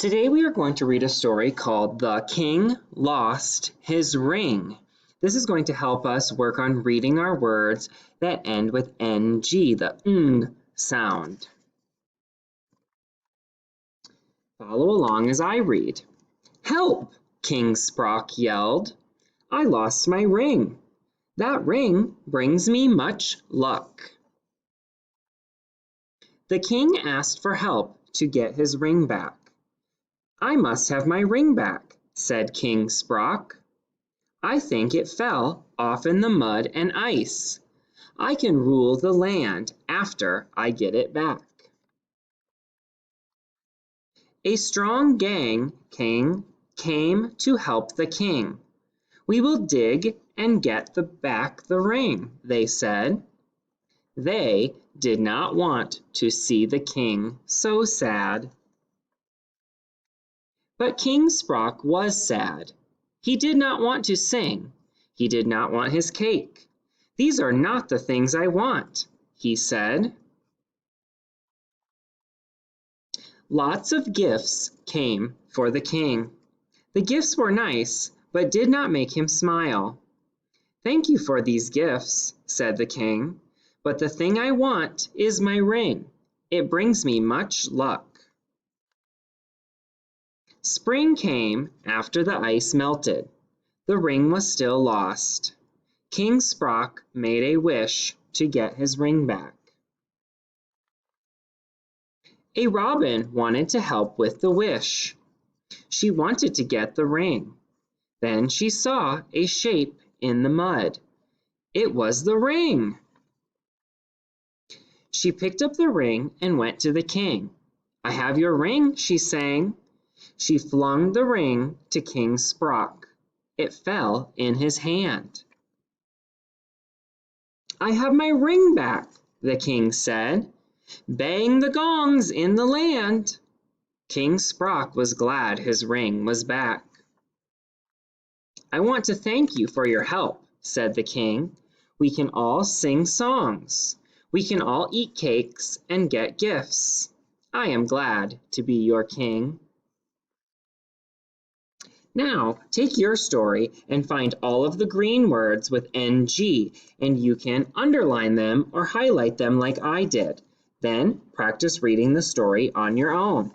Today we are going to read a story called The King Lost His Ring. This is going to help us work on reading our words that end with ng, the ng sound. Follow along as I read. "Help!" King Sprock yelled. "I lost my ring. That ring brings me much luck." The king asked for help to get his ring back. "I must have my ring back," said King Sprock. "I think it fell off in the mud and ice. I can rule the land after I get it back." A strong gang came to help the king. "We will dig and get back the ring," they said. They did not want to see the king so sad. But King Sprock was sad. He did not want to sing. He did not want his cake. "These are not the things I want," he said. Lots of gifts came for the king. The gifts were nice, but did not make him smile. "Thank you for these gifts," said the king, "but the thing I want is my ring. It brings me much luck." Spring came after the ice melted. The ring was still lost. King Sprock made a wish to get his ring back. A robin wanted to help with the wish. She wanted to get the ring. Then she saw a shape in the mud. It was the ring. She picked up the ring and went to the king. "I have your ring," she sang. She flung the ring to King Sprock. It fell in his hand. "I have my ring back," the king said. "Bang the gongs in the land." King Sprock was glad his ring was back. "I want to thank you for your help," said the king. "We can all sing songs. We can all eat cakes and get gifts. I am glad to be your king." Now, take your story and find all of the green words with ng, and you can underline them or highlight them like I did. Then practice reading the story on your own.